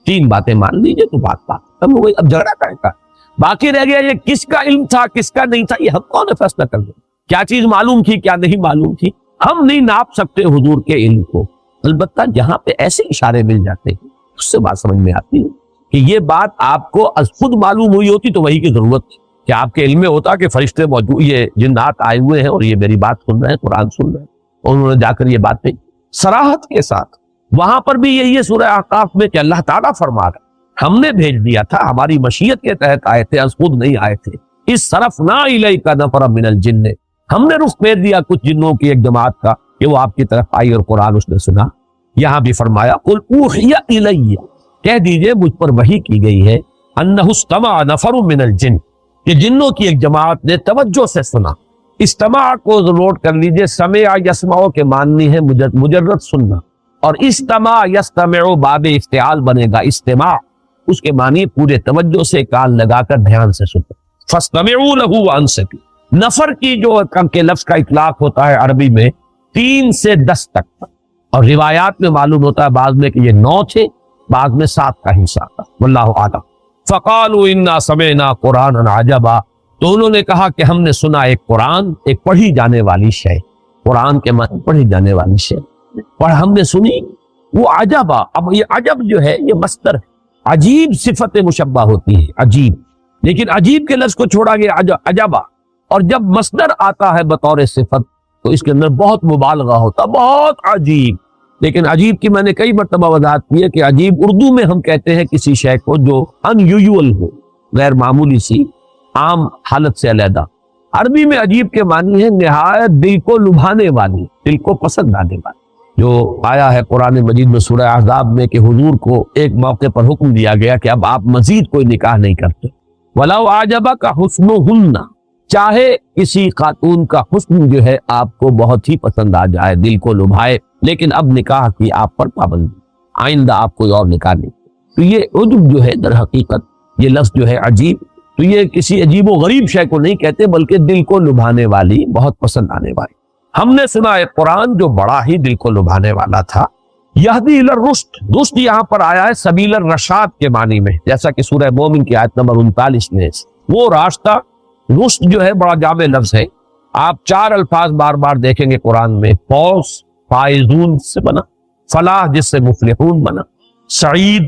3 باتیں مان لیجئے تو بات ختم ہو گئی۔ اب جھگڑا کرے گا، باقی رہ گیا یہ کس کا علم تھا کس کا نہیں تھا، یہ ہم کون فیصلہ کر لیں؟ کیا چیز معلوم تھی کیا نہیں معلوم تھی؟ ہم نہیں ناپ سکتے حضور کے علم کو۔ البتہ جہاں پہ ایسے اشارے مل جاتے ہیں اس سے بات سمجھ میں آتی ہے کہ یہ بات آپ کو از خود معلوم ہوئی ہوتی تو وہی کی ضرورت تھی کہ آپ کے علم میں ہوتا کہ فرشتے موجود، یہ جنات آئے ہوئے ہیں اور یہ میری بات سن رہے ہیں، قرآن سن رہے ہیں، اور انہوں نے جا کر یہ بات کہی صراحت کے ساتھ۔ وہاں پر بھی یہی ہے سورہ احقاف میں کہ اللہ تعالیٰ فرما رہا ہم نے بھیج دیا تھا، ہماری مشیت کے تحت آئے تھے، از خود نہیں آئے تھے۔ اس صرفنا الیک نفرا من الجن، ہم نے رخ پھیر دیا کچھ جنوں کی ایک جماعت کا کہ وہ آپ کی طرف آئی اور قرآن اس نے سنا۔ یہاں بھی فرمایا قل اوحی الی، کہہ دیجئے مجھ پر وحی کی گئی ہے، انہ استمع نفر من الجن، کہ جنوں کی ایک جماعت نے توجہ سے سنا۔ استماع کو نوٹ کر لیجئے، سمع یسمع کے معنی ہے مجرد سننا، اور استماع یستمع باب افتعال بنے گا استماع، اس کے معنی پورے توجہ سے کان لگا کر دھیان سے سننا۔ فاستمعوا له وانصتوا، نفر کی جو کے لفظ کا اطلاق ہوتا ہے عربی میں 3 سے 10 تک، اور روایات میں معلوم ہوتا ہے بعض میں کہ یہ 9 تھے، بعض میں 7 کا حصہ تھا، واللہ اعلم۔ فقالوا انا سمعنا قرانا عجبا، تو انہوں نے کہا کہ ہم نے سنا ایک قرآن، ایک پڑھی جانے والی شے، قرآن کے معنی پڑھی جانے والی شے، اور ہم نے سنی وہ عجبا۔ اب یہ عجب جو ہے یہ مصدر ہے، عجیب صفت مشبہ ہوتی ہے، عجیب، لیکن عجیب کے لفظ کو چھوڑا گیا عجبا، اور جب مصدر آتا ہے بطور صفت تو اس کے اندر بہت مبالغہ ہوتا، بہت عجیب۔ لیکن عجیب کی میں نے کئی مرتبہ وضاحت کی ہے کہ عجیب اردو میں ہم کہتے ہیں کسی شے کو جو ان یوزول ہو، غیر معمولی سی، عام حالت سے علیحدہ۔ عربی میں عجیب کے معنی ہے نہایت دل کو لبھانے والی، دل کو پسند آنے والی، جو آیا ہے قرآن مجید میں سورہ احزاب میں کہ حضور کو ایک موقع پر حکم دیا گیا کہ اب آپ مزید کوئی نکاح نہیں کرتے۔ وَلَوْ أَعْجَبَكَ حُسْنُهُنَّ، چاہے کسی خاتون کا حسن جو ہے آپ کو بہت ہی پسند آ جائے، دل کو لبھائے، لیکن اب نکاح کی آپ پر پابندی، آئندہ آپ کوئی اور نکاح نہیں۔ تو یہ عجب جو ہے در حقیقت یہ لفظ جو ہے عجیب، تو یہ کسی عجیب و غریب شے کو نہیں کہتے بلکہ دل کو لبھانے والی، بہت پسند آنے والی۔ ہم نے سنا ایک قرآن جو بڑا ہی دل کو لبھانے والا تھا۔ یہدی الی الرشد، رشد یہاں پر آیا ہے سبیل الرشاد کے معنی میں، جیسا کہ سورہ مومن کی آیت نمبر 39 میں، وہ راستہ، رشد جو ہے بڑا جامع لفظ ہے۔ آپ 4 الفاظ بار بار دیکھیں گے قرآن میں، فوز فائزون سے بنا، فلاح جس سے مفلحون بنا، سعید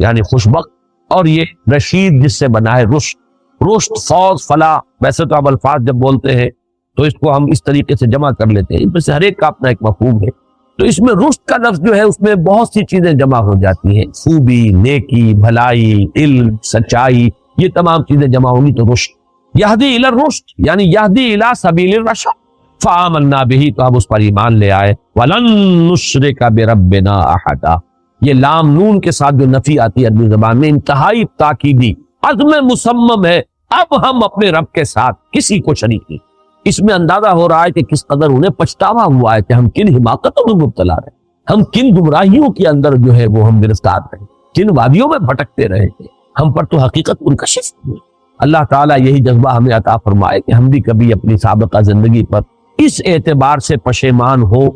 یعنی خوشبخت، اور یہ رشید جس سے بنا ہے رشد۔ رشد، فوز، فلاح، ویسے تو اب الفاظ جب بولتے ہیں تو اس کو ہم اس طریقے سے جمع کر لیتے ہیں، ان میں سے ہر ایک کا اپنا ایک مفہوم ہے۔ تو اس میں رشد کا لفظ جو ہے اس میں بہت سی چیزیں جمع ہو جاتی ہیں، خوبی، نیکی، بھلائی، علم، سچائی، یہ تمام چیزیں جمع ہوں گی تو رشد۔ یہدی الی الرشد یعنی یہدی الی سبیل الرشاد، فآمنا بہ، تو ہم اس پر ایمان لے آئے، ولن نشرک بربنا احدا، یہ لام نون کے ساتھ جو نفی آتی ہے عربی زبان میں انتہائی تاکیدی، عزم مصمم ہے، اب ہم اپنے رب کے ساتھ کسی کو شریک نہیں۔ اس میں اندازہ ہو رہا ہے کہ کس قدر انہیں پچھتاوا ہوا ہے کہ ہم کن حماقتوں میں مبتلا رہے، ہم کن گمراہیوں کے اندر جو ہے وہ ہم گرفتار رہے، کن وادیوں میں بھٹکتے رہے تھے، ہم پر تو حقیقت منکشف ہوئی۔ اللہ تعالیٰ یہی جذبہ ہمیں عطا فرمائے کہ ہم بھی کبھی اپنی سابقہ زندگی پر اس اعتبار سے پشیمان ہو،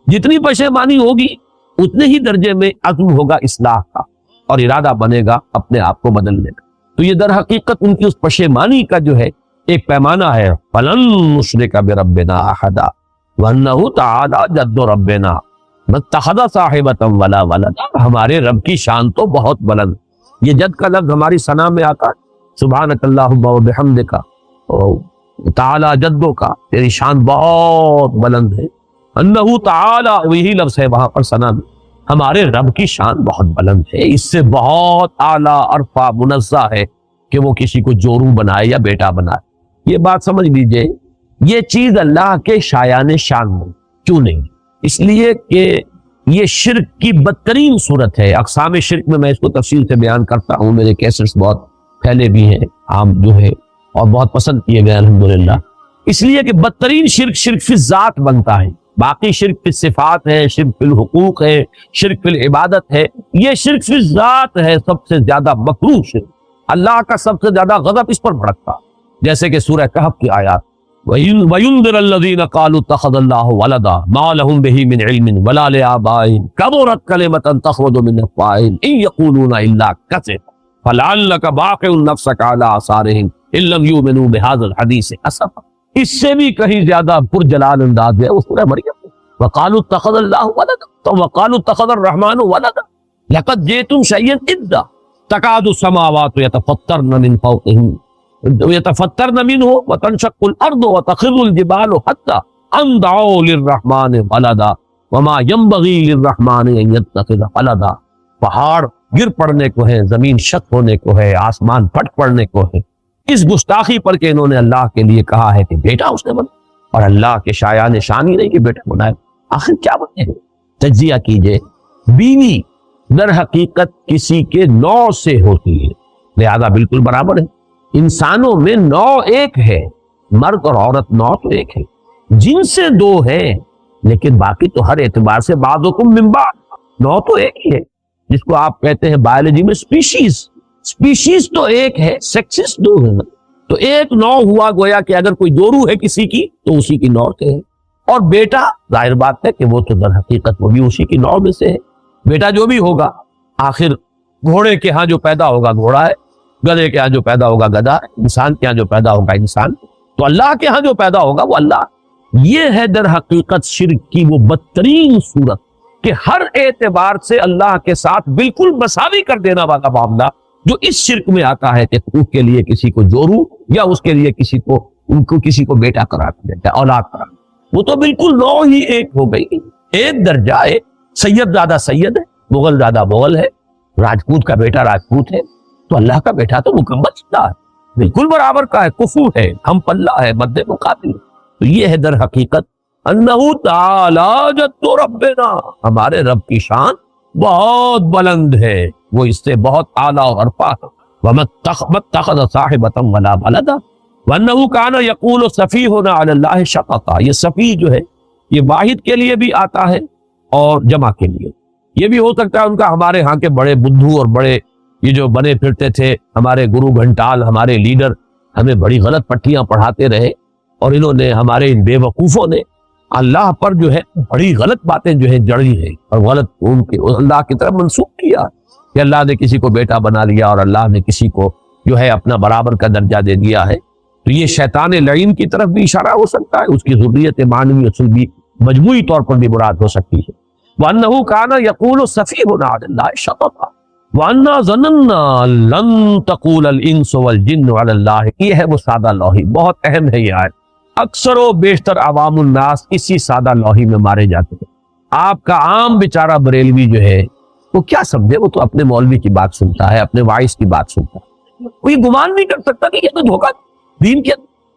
جتنی پشیمانی ہوگی اتنے ہی درجے میں عزم ہوگا اصلاح کا، اور ارادہ بنے گا اپنے آپ کو بدلنے کا۔ تو یہ در حقیقت ان کی اس پشیمانی کا جو ہے ایک پیمانہ ہے، فلن نشرک بربنا احدا وانہ تعالی جد ربنا ما اتخذ صاحبۃ ولا ولدا، ہمارے رب کی شان تو بہت بلند، یہ جد کا لفظ ہماری ثنا میں آتا ہے، سبحانک اللہم وبحمدک، تعالی جدوں کا، تیری شان بہت بلند ہے، انہ تعالی، وہی لفظ ہے وہاں پر ثنا میں، ہمارے رب کی شان بہت بلند ہے، اس سے بہت اعلیٰ عرفہ منزہ ہے کہ وہ کسی کو جورو بنائے یا بیٹا بنائے۔ یہ بات سمجھ لیجئے یہ چیز اللہ کے شایان شان میں کیوں نہیں؟ اس لیے کہ یہ شرک کی بدترین صورت ہے۔ اقسام شرک میں اس کو تفصیل سے بیان کرتا ہوں، میرے کیسٹس بہت پھیلے بھی ہیں، عام جو ہے، اور بہت پسند کیے گئے الحمدللہ۔ اس لیے کہ بدترین شرک شرک فی الذات بنتا ہے، باقی شرک فی الصفات ہے، شرک فی الحقوق ہے، شرک فی العبادت ہے، یہ شرک فی الذات ہے، سب سے زیادہ مکروہ شرک، اللہ کا سب سے زیادہ غضب اس پر بھڑکتا، جیسے کہ سورہ کہف کی آیات وَيُنذِرَ الَّذِينَ قَالُوا اتَّخَذَ اللَّهُ وَلَدًا مَا لَهُم بِهِ مِنْ عِلْمٍ وَلَا لِآبَائِهِمْ كَبُرَتْ كَلِمَةً تَخْرُجُ مِنْ أَفْوَاهِهِمْ إِنْ يَقُولُونَ إِلَّا كَذِبًا فَلَعَلَّكَ بَاخِعٌ نَفْسَكَ عَلَىٰ آثَارِهِمْ إِن لَّمْ يُؤْمِنُوا بِهَٰذَا الْحَدِيثِ أَسَفًا۔ اس سے بھی کہیں زیادہ پرجلال انداز ہے وہ سورہ مریم، وَقَالُوا اتَّخَذَ اللَّهُ وَلَدًا وَقَالُوا اتَّخَذَ الرَّحْمَٰنُ وَلَدًا لَقَدْ جِئْتُمْ شَيْئًا إِدًّا تَكَادُ السَّمَاوَاتُ يَتَفَطَّرْنَ مِنْ فَوْقِهِنَّ يتفطرن منه وتنشق الارض وتخر الجبال حتى ان دعوا للرحمن ولدا وما ينبغي للرحمن ان يتخذ ولدا۔ پہاڑ گر پڑنے کو ہے، زمین شق ہونے کو ہے، آسمان پھٹ پڑنے کو ہے، اس گستاخی پر کہ انہوں نے اللہ کے لیے کہا ہے کہ بیٹا اس نے بنا، اور اللہ کے شایان شان ہی نہیں کہ بیٹا بنائے، آخر کیا بنے؟ تجزیہ کیجئے، بیوی در حقیقت کسی کے نوع سے ہوتی ہے، لہذا بالکل برابر ہے۔ انسانوں میں نوع ایک ہے، مرد اور عورت نوع تو ایک ہے، جن سے دو ہیں لیکن باقی تو ہر اعتبار سے بعضکم من بعض، نوع تو ایک ہی ہے، جس کو آپ کہتے ہیں بایولوجی میں سپیشیز تو ایک ہے، سیکسز دو ہیں، تو ایک نوع ہوا، گویا کہ اگر کوئی دو روح ہے کسی کی تو اسی کی نوع سے ہے، اور بیٹا ظاہر بات ہے کہ وہ تو در حقیقت وہ بھی اسی کی نوع میں سے ہے، بیٹا جو بھی ہوگا آخر گھوڑے کے ہاں جو پیدا ہوگا گھوڑا ہے، گدھے کے ہاں جو پیدا ہوگا گدھا ہے، انسان کے ہاں جو پیدا ہوگا انسان، تو اللہ کے ہاں جو پیدا ہوگا وہ اللہ۔ یہ ہے در حقیقت شرک کی وہ بدترین صورت کہ ہر اعتبار سے اللہ کے ساتھ بالکل مساوی کر دینا والا معاملہ جو اس شرک میں آتا ہے کہ اس کے لیے کسی کو جورو یا اس کے لیے کسی کو بیٹا قرار دیتا ہے، اولاد قرار، وہ تو بالکل نوع ہی ایک ہو گئی، ایک درجہ ہے، سید زیادہ سید ہے، مغل زیادہ مغل ہے، راجپوت کا بیٹا راجپوت ہے، تو اللہ کا بیٹا تو مکمل سدھا ہے، بالکل برابر کا ہے، کفو ہے، ہم پلہ ہے، مد مقابل ہے۔ تو یہ ہے در حقیقت انہو تعالی جد ربنا، ہمارے رب کی شان بہت بلند ہے، وہ اس سے بہت اعلیٰ اور ارفع ہے۔ وَمَتَّخَذَ صَاحِبَةً وَلَا وَلَدًا وَأَنَّهُ كَانَ يَقُولُ سَفِيهُنَا عَلَى اللَّهِ شَطَطًا۔ یہ سفیہ جو ہے یہ واحد کے لیے بھی آتا ہے اور جمع کے لیے، یہ بھی ہو سکتا ہے ان کا ہمارے ہاں کے بڑے بدھو اور بڑے یہ جو بنے پھرتے تھے ہمارے گرو گھنٹال، ہمارے لیڈر ہمیں بڑی غلط پٹیاں پڑھاتے رہے، اور انہوں نے ہمارے ان بے وقوفوں نے اللہ پر جو ہے بڑی غلط باتیں جو ہے جڑی ہیں اور غلط ان کے اللہ کی طرف منسوخ کیا کہ اللہ نے کسی کو بیٹا بنا لیا اور اللہ نے کسی کو جو ہے اپنا برابر کا درجہ دے دیا ہے۔ تو یہ شیطان لعین کی طرف بھی اشارہ ہو سکتا ہے، اس کی ذریت معنوی اصل بھی مجموعی طور پر بھی مراد ہو سکتی ہے۔ وَأَنَّهُ كَانَ يَقُولُ سَفِيهُنَا عَلَى اللَّهِ شَطَطًا وَأَنَّا ظَنَنَّا لَن تَقُولَ الْإِنسُ وَالْجِنُّ عَلَى اللَّهِ۔ یہ ہے وہ سادہ لوحی، بہت اہم ہے یہ آیت، اکثر و بیشتر عوام الناس اسی سادہ لوحی میں مارے جاتے ہیں۔ آپ کا عام بیچارہ بریلوی جو ہے وہ کیا سمجھے، وہ تو اپنے مولوی کی بات سنتا ہے، اپنے وائس کی بات سنتا ہے، وہ یہ گمان نہیں کر سکتا کہ یہ تو دھوکہ دین کے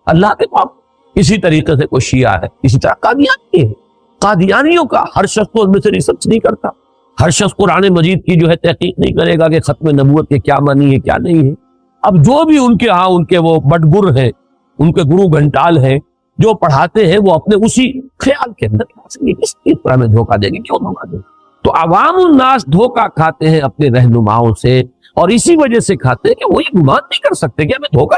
اللہ کے پاس۔ اسی طریقے سے کوئی شیعہ ہے، اسی طرح قادیانی ہے، قادیانیوں کا ہر شخص تو ان میں سے ریسرچ نہیں کرتا، ہر شخص قرآن مجید کی جو ہے تحقیق نہیں کرے گا کہ ختم نبوت کے کیا معنی ہے کیا نہیں ہے۔ اب جو بھی ان کے ہاں ان کے وہ بٹگر ہیں، ان کے گرو گھنٹال ہیں جو پڑھاتے ہیں، وہ اپنے اسی خیال کے اندر کس طرح میں دھوکہ دیں گے، کیوں دھوکہ دیں گے؟ تو عوام الناس دھوکہ کھاتے ہیں اپنے رہنماؤں سے، اور اسی وجہ سے کھاتے ہیں کہ وہ یہ گمان نہیں کر سکتے کہ ہمیں دھوکہ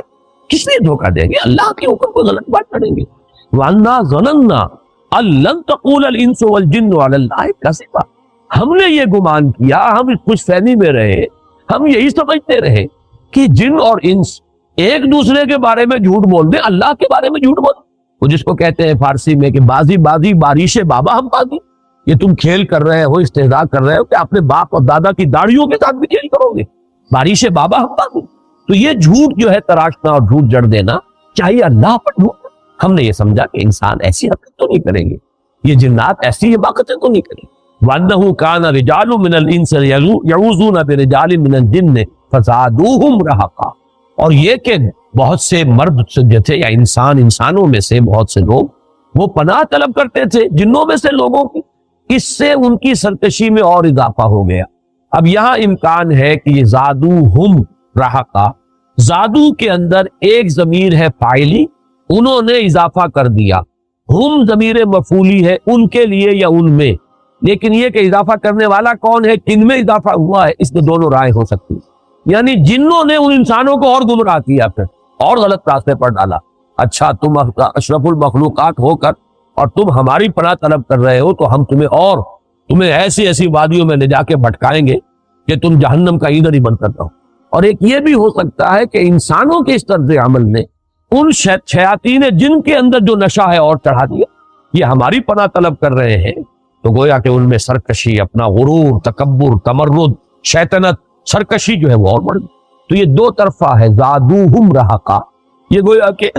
کس لیے دھوکہ دیں گے، اللہ کے اوپر کوئی غلط بات کریں گے۔ وَأَنَّا ظَنَنَّا أَن لَن تَقُولَ الْإِنسُ وَالْجِنُّ عَلَى اللَّهِ كَذِبًا۔ ہم نے یہ گمان کیا، ہم اس خوش فہمی میں رہے، ہم یہی سمجھتے رہے کہ جن اور انس ایک دوسرے کے بارے میں جھوٹ بول دیں، اللہ کے بارے میں جھوٹ بول دیں۔ وہ جس کو کہتے ہیں فارسی میں کہ بازی بازی بارش بابا ہم بازی، یہ تم کھیل کر رہے ہو، استہزاء کر رہے ہو کہ اپنے باپ اور دادا کی داڑھیوں کے ساتھ بھی کھیل کرو گے، بارش بابا ہم بازی۔ تو یہ جھوٹ جو ہے تراشنا اور جھوٹ جڑ دینا چاہیے اللہ پر جھوٹ۔ ہم نے یہ سمجھا کہ انسان ایسی حرکت تو نہیں کریں گے، یہ جنات ایسی حماقتیں تو نہیں کریں گے۔ وَأَنَّهُ كَانَ رِجَالٌ مِّنَ الْإِنسِ يَعُوذُونَ بِرِجَالٍ مِّنَ الْجِنِّ فَزَادُوهُمْ رَهَقًا، اور یہ کہ بہت سے مرد جو تھے یا انسانوں میں سے بہت سے لوگ وہ پناہ طلب کرتے تھے جنوں میں سے لوگوں کی، اس سے ان کی سرکشی میں اور اضافہ ہو گیا۔ اب یہاں امکان ہے کہ یہ زادوہم رہقا، زادو کے اندر ایک ضمیر ہے فاعلی، انہوں نے اضافہ کر دیا، ہم ضمیر مفعولی ہے ان کے لیے یا ان میں، لیکن یہ کہ اضافہ کرنے والا کون ہے، کن میں اضافہ ہوا ہے، اس میں دونوں رائے ہو سکتی ہے۔ یعنی جنوں نے ان انسانوں کو اور گمراہ کیا، پھر اور غلط راستے پر ڈالا۔ اچھا تم اشرف المخلوقات ہو کر اور تم ہماری پناہ طلب کر رہے ہو تو ہم تمہیں ایسی ایسی وادیوں میں لے جا کے بھٹکائیں گے کہ تم جہنم کا ایندھن ہی بن کر رہو۔ اور ایک یہ بھی ہو سکتا ہے کہ انسانوں کے اس طرز عمل نے ان شیاطین جن کے اندر جو نشہ ہے اور چڑھا دیا، یہ ہماری پناہ طلب کر رہے ہیں، تو گویا کہ ان میں سرکشی، اپنا غرور، تکبر، تمرد، شیطنت، سرکشی جو ہے وہ اور بڑھ گئی۔ تو یہ دو طرفہ ہے، زادوہم رہقا، یہ گویا کہ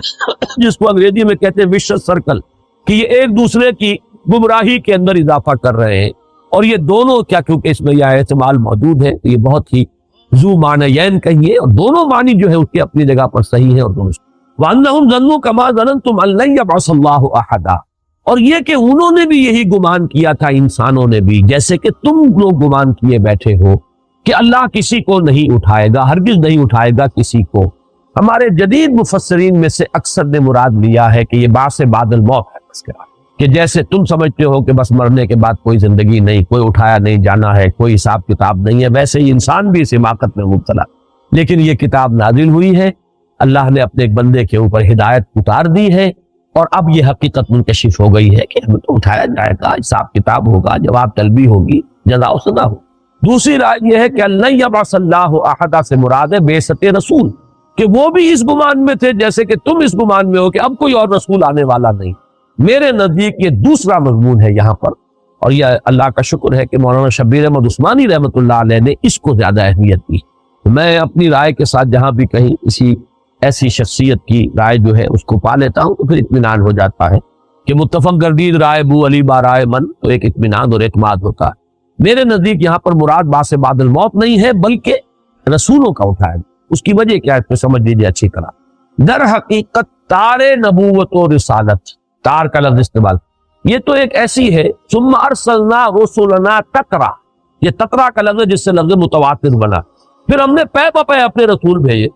جس کو انگریزی میں کہتے ہیں وشس سرکل، کہ یہ ایک دوسرے کی گمراہی کے اندر اضافہ کر رہے ہیں۔ اور یہ دونوں کیا، کیونکہ اس میں یہ استعمال موجود ہے، یہ بہت ہی ذو معنیین کہیے، اور دونوں معنی جو ہے اس کی اپنی جگہ پر صحیح ہے اور درست۔ وَأَنَّهُمْ ظَنُّوا كَمَا ظَنَنتُمْ أَن لَّن يَبْعَثَ اللَّهُ أَحَدًا، اور یہ کہ انہوں نے بھی یہی گمان کیا تھا، انسانوں نے بھی، جیسے کہ تم لوگ گمان کیے بیٹھے ہو کہ اللہ کسی کو نہیں اٹھائے گا، ہرگز نہیں اٹھائے گا کسی کو۔ ہمارے جدید مفسرین میں سے اکثر نے مراد لیا ہے کہ یہ بعث بعد الموت ہے، اس کے بعد کہ جیسے تم سمجھتے ہو کہ بس مرنے کے بعد کوئی زندگی نہیں، کوئی اٹھایا نہیں جانا ہے، کوئی حساب کتاب نہیں ہے، ویسے ہی انسان بھی اس حماقت میں مبتلا۔ لیکن یہ کتاب نازل ہوئی ہے، اللہ نے اپنے ایک بندے کے اوپر ہدایت اتار دی ہے، اور اب یہ حقیقت منکشف ہو گئی ہے کہ ہمیں تو اٹھایا جائے گا، حساب کتاب ہوگا، جواب طلبی ہوگی، جزا و سزا ہوگی۔ دوسری رائے یہ ہے کہ لن یبعث اللہ احد سے مراد ہے بعثت رسول، کہ وہ بھی اس گمان میں تھے جیسے کہ تم اس گمان میں ہو کہ اب کوئی اور رسول آنے والا نہیں۔ میرے نزدیک یہ دوسرا مضمون ہے یہاں پر، اور یہ اللہ کا شکر ہے کہ مولانا شبیر احمد عثمانی رحمۃ اللہ علیہ نے اس کو زیادہ اہمیت دی۔ میں اپنی رائے کے ساتھ جہاں بھی کہیں کسی ایسی شخصیت کی رائے جو ہے اس کو پا لیتا ہوں تو پھر اطمینان ہو جاتا ہے کہ متفق گردید رائے بو علی با رائے من، تو ایک اطمینان اور اعتماد ہوتا ہے۔ میرے نزدیک یہاں پر مراد بعث بعد الموت نہیں ہے، بلکہ رسولوں کا اٹھایا۔ اس کی وجہ کیا ہے اس پہ سمجھ لیجیے اچھی طرح۔ در حقیقت تار نبوت و رسالت، تار کا لفظ استعمال، یہ تو ایک ایسی ہے، ثم ارسلنا رسلنا تترا، یہ تترا کا لفظ جس سے لفظ متواتر بنا، پھر ہم نے پے پے اپنے رسول بھیجے،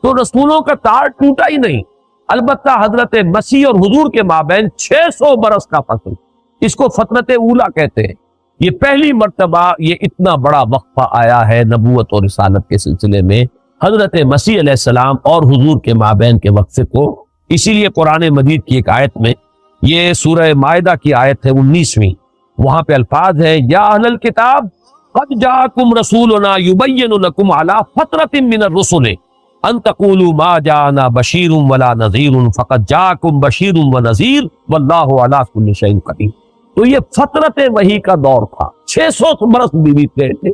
تو رسولوں کا تار ٹوٹا ہی نہیں۔ البتہ حضرت مسیح اور حضور کے مابین 600 برس کا فصل، اس کو فترت اولا کہتے ہیں۔ یہ پہلی مرتبہ یہ اتنا بڑا وقفہ آیا ہے نبوت اور رسالت کے سلسلے میں حضرت مسیح علیہ السلام اور حضور کے مابین کے وقفے کو۔ اسی لیے قرآن مجید کی ایک آیت میں، یہ سورہ مائدہ کی آیت ہے 19ویں، وہاں پہ الفاظ ہے یا اہل الکتاب قد جاءکم رسولنا یبین لکم علی فترۃ من الرسل ان تقولوا ما جاءنا بشیر ولا نذیر فقد جاءکم بشیر ونذیر واللہ علی کل شیء قدیر۔ تو یہ فترت وحی کا دور تھا، 600 برس بیت گئے تھے،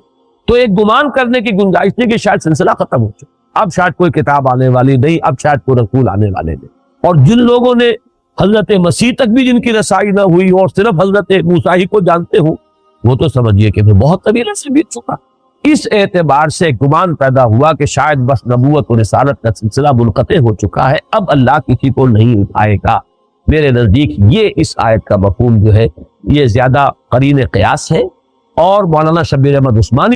تو ایک گمان کرنے کی گنجائش تھی کہ شاید سلسلہ ختم ہو چکا، اب شاید کوئی کتاب آنے والی نہیں، اب شاید کوئی رسول آنے والے نہیں۔ اور جن لوگوں نے حضرت مسیح تک بھی جن کی رسائی نہ ہوئی اور صرف حضرت موسیٰ ہی کو جانتے ہوں، وہ تو سمجھیے کہ بہت طویل سے بیت چکا۔ اس اعتبار سے گمان پیدا ہوا کہ شاید بس نبوت و رسالت کا سلسلہ منقطع ہو چکا ہے، اب اللہ کسی کو نہیں اٹھائے گا۔ میرے نزدیک یہ اس آیت کا مفہوم جو ہے یہ زیادہ قرین قیاس ہے، اور مولانا شبیر احمد عثمانی